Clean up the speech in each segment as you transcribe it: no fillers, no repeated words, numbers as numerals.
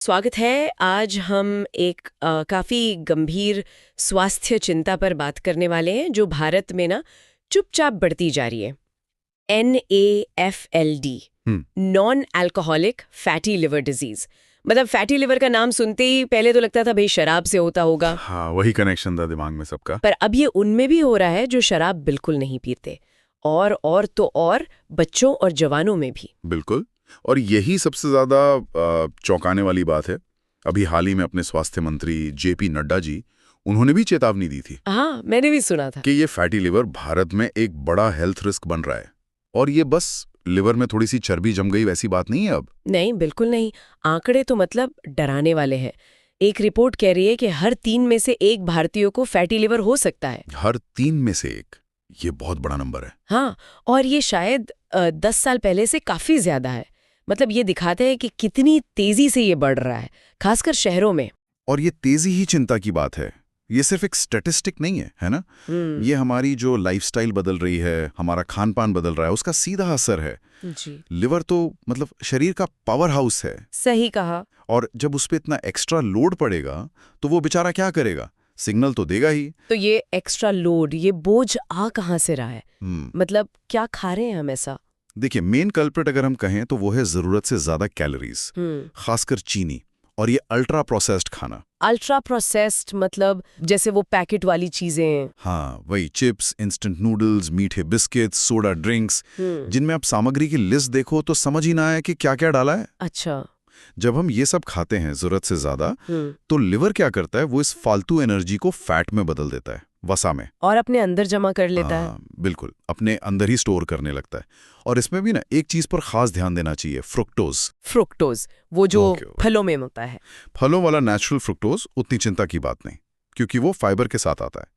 स्वागत है। आज हम एक काफ़ी गंभीर स्वास्थ्य चिंता पर बात करने वाले हैं जो भारत में ना चुपचाप बढ़ती जा रही है। NAFLD, non alcoholic fatty liver disease. मतलब फैटी लिवर का नाम सुनते ही पहले तो लगता था भाई शराब से होता होगा। हाँ, वही कनेक्शन था दिमाग में सबका। पर अब ये उनमें भी हो रहा है जो शराब बिल्कुल नहीं पीते, और तो और बच्चों और जवानों में भी। बिल्कुल। और यही सबसे ज्यादा चौंकाने वाली बात है। अभी हाल ही में अपने स्वास्थ्य मंत्री JP नड्डा जी, उन्होंने भी चेतावनी दी थी हाँ, मैंने भी सुना था कि ये फैटी लिवर भारत में एक बड़ा हेल्थ रिस्क बन रहा है। और ये बस लिवर में थोड़ी सी चर्बी जम गई वैसी बात नहीं है अब। नहीं, बिल्कुल नहीं। आंकड़े तो मतलब डराने वाले हैं। एक रिपोर्ट कह रही है कि हर 3 में से 1 भारतीयों को फैटी लिवर हो सकता है। हर 3 में से 1, ये बहुत बड़ा नंबर है। हाँ, और ये शायद 10 साल पहले से काफी ज्यादा है। मतलब ये दिखाते हैं कि कितनी तेजी से ये बढ़ रहा है, खासकर शहरों में। और ये तेजी ही चिंता की बात है। ये सिर्फ एक स्टैटिस्टिक नहीं है ना? ये हमारी जो लाइफस्टाइल बदल रही है, हमारा खान पान बदल रहा है, उसका सीधा असर है। जी, लिवर तो मतलब शरीर का पावर हाउस है। सही कहा। और जब उस पे इतना एक्स्ट्रा लोड पड़ेगा तो वो बेचारा क्या करेगा? सिग्नल तो देगा ही। तो ये एक्स्ट्रा लोड, ये बोझ आ कहाँ से रहा है? मतलब क्या खा रहे हैं हम ऐसा? देखिए, मेन कल्प्रिट अगर हम कहें तो वो है जरूरत से ज्यादा कैलोरीज, खासकर चीनी और ये अल्ट्रा प्रोसेस्ड खाना। अल्ट्रा प्रोसेस्ड मतलब जैसे वो पैकेट वाली चीजें। हाँ, वही चिप्स, इंस्टेंट नूडल्स, मीठे बिस्किट्स, सोडा ड्रिंक्स, जिनमें आप सामग्री की लिस्ट देखो तो समझ ही ना आए कि क्या क्या डाला है। अच्छा। जब हम ये सब खाते हैं जरूरत से ज्यादा, तो लिवर क्या करता है, वो इस फालतू एनर्जी को फैट में बदल देता है, वसा में। और अपने अंदर जमा कर लेता है। बिल्कुल, अपने अंदर ही स्टोर करने लगता है। और इसमें भी ना एक चीज पर खास ध्यान देना चाहिए, फ्रुक्टोज। फ्रुक्टोज, वो जो फलों में होता है। फलों वाला नेचुरल फ्रुक्टोज उतनी चिंता की बात नहीं, क्योंकि वो फाइबर के साथ आता है।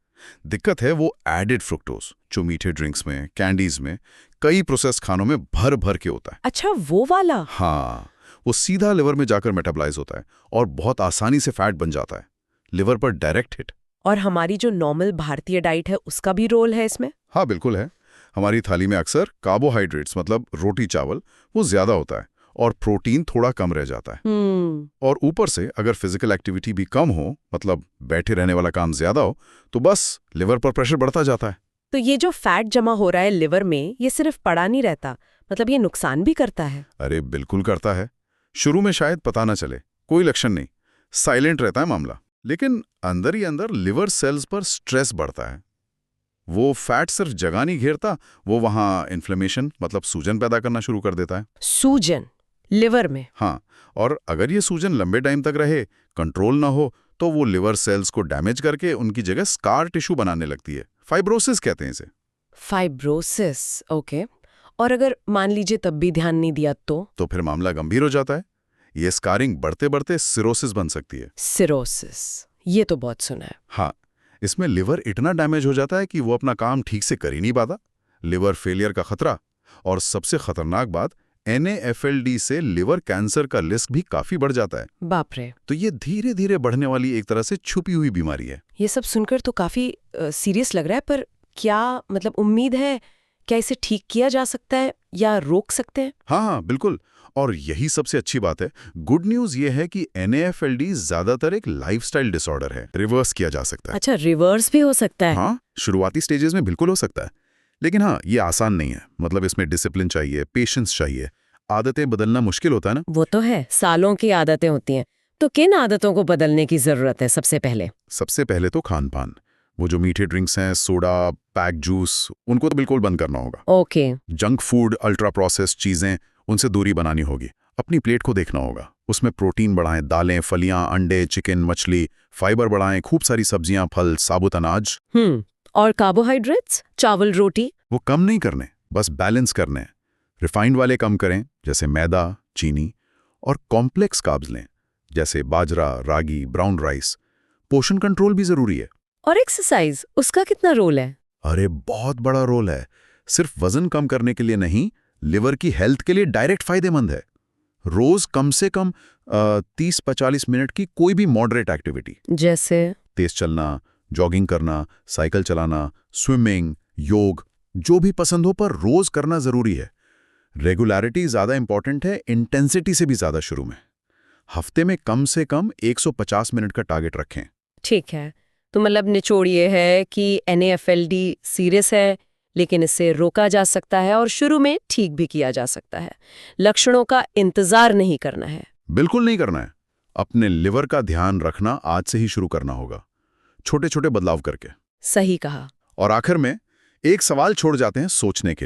दिक्कत है वो एडेड फ्रुक्टोज, जो मीठे ड्रिंक्स में, कैंडीज में, कई प्रोसेस खानों में भर भर के होता है। अच्छा, वो वाला? हाँ, वो सीधा लिवर में जाकर मेटाबलाइज होता है और बहुत आसानी से फैट बन जाता है। लिवर पर डायरेक्ट हिट। और हमारी जो नॉर्मल भारतीय डाइट है उसका भी रोल है इसमें? हाँ, बिल्कुल है। हमारी थाली में अक्सर कार्बोहाइड्रेट्स मतलब रोटी चावल वो ज्यादा होता है और प्रोटीन थोड़ा कम रह जाता है। और ऊपर से अगर फिजिकल एक्टिविटी भी कम हो, मतलब बैठे रहने वाला काम ज्यादा हो, तो बस लिवर पर प्रेशर बढ़ता जाता है। तो ये जो फैट जमा हो रहा है लिवर में, ये सिर्फ पड़ा नहीं रहता, मतलब ये नुकसान भी करता है? अरे बिल्कुल करता है। शुरू में शायद पता ना चले, कोई लक्षण नहीं, साइलेंट रहता है मामला, लेकिन अंदर ही अंदर लिवर सेल्स पर स्ट्रेस बढ़ता है। वो फैट सिर्फ जगह नहीं घेरता, वो वहां इन्फ्लेमेशन मतलब सूजन पैदा करना शुरू कर देता है। सूजन लिवर में? हाँ, और अगर ये सूजन लंबे टाइम तक रहे, कंट्रोल ना हो, तो वो लिवर सेल्स को डैमेज करके उनकी जगह स्कार टिश्यू बनाने लगती है। फाइब्रोसिस कहते हैं इसे। Fibrosis, okay. और अगर मान लीजिए तब भी ध्यान नहीं दिया तो फिर मामला गंभीर हो जाता है। ये स्कारिंग बढ़ते बढ़ते सिरोसिस बन सकती है। सिरोसिस, ये तो बहुत सुना है। हाँ, इसमें लिवर इतना डैमेज हो जाता है कि वो अपना काम ठीक से कर ही नहीं पाता। लिवर फेलियर का खतरा। और सबसे खतरनाक बात, NAFLD से लिवर कैंसर का रिस्क भी काफी बढ़ जाता है। बाप रे। तो ये धीरे धीरे बढ़ने वाली एक तरह से छुपी हुई बीमारी है। ये सब सुनकर तो काफी सीरियस लग रहा है, पर क्या मतलब उम्मीद है? क्या इसे ठीक किया जा सकता है या रोक सकते हैं? हाँ, बिल्कुल। और यही सबसे अच्छी बात है। गुड न्यूज ये है कि NAFLD ज्यादातर एक लाइफस्टाइल डिसऑर्डर है, रिवर्स किया जा सकता है। अच्छा, रिवर्स भी हो सकता है? हाँ, शुरुआती स्टेजेस में बिल्कुल हो सकता है, लेकिन हाँ, ये आसान नहीं है। मतलब इसमें डिसिप्लिन चाहिए, पेशेंस चाहिए, आदतें बदलना मुश्किल होता है ना। वो तो है, सालों की आदतें होती हैं। तो किन आदतों को बदलने की जरूरत है सबसे पहले? सबसे पहले तो खान पान। वो जो मीठे ड्रिंक्स हैं, सोडा, पैक जूस, उनको तो बिल्कुल बंद करना होगा। Okay. Junk food, ultra processed चीजें, उनसे दूरी बनानी होगी। अपनी प्लेट को देखना होगा, उसमें प्रोटीन बढ़ाएं, दालें, फलियां, अंडे, चिकन, मछली, फाइबर बढ़ाएं, खूब सारी सब्जियां, फल, साबुत अनाज। और कार्बोहाइड्रेट्स, चावल, रोटी? वो कम नहीं करने, बस बैलेंस करने। रिफाइंड वाले कम करें, जैसे मैदा, चीनी, और कॉम्प्लेक्स कार्ब्स लें, जैसे बाजरा, रागी, ब्राउन राइस। पोषण कंट्रोल भी जरूरी है। और एक्सरसाइज, उसका कितना रोल है? अरे बहुत बड़ा रोल है। सिर्फ वजन कम करने के लिए नहीं, लिवर की हेल्थ के लिए डायरेक्ट फायदेमंद है। रोज कम से कम 30-45 मिनट की कोई भी मॉडरेट एक्टिविटी, जैसे तेज चलना, जॉगिंग करना, साइकिल चलाना, स्विमिंग, योग, जो भी पसंद हो, पर रोज करना जरूरी है। रेगुलरिटी ज्यादा इंपॉर्टेंट है इंटेंसिटी से भी ज्यादा शुरू में। हफ्ते में कम से कम 150 मिनट का टारगेट रखें। ठीक है, तो मतलब निचोड़ ये है कि NAFLD सीरियस है, लेकिन इससे रोका जा सकता है और शुरू में ठीक भी किया जा सकता है। लक्षणों का इंतजार नहीं करना है। बिल्कुल नहीं करना है। अपने लिवर का ध्यान रखना आज से ही शुरू करना होगा, छोटे छोटे बदलाव करके। सही कहा। और आखिर में एक सवाल छोड़ जाते हैं सोचने के लिए।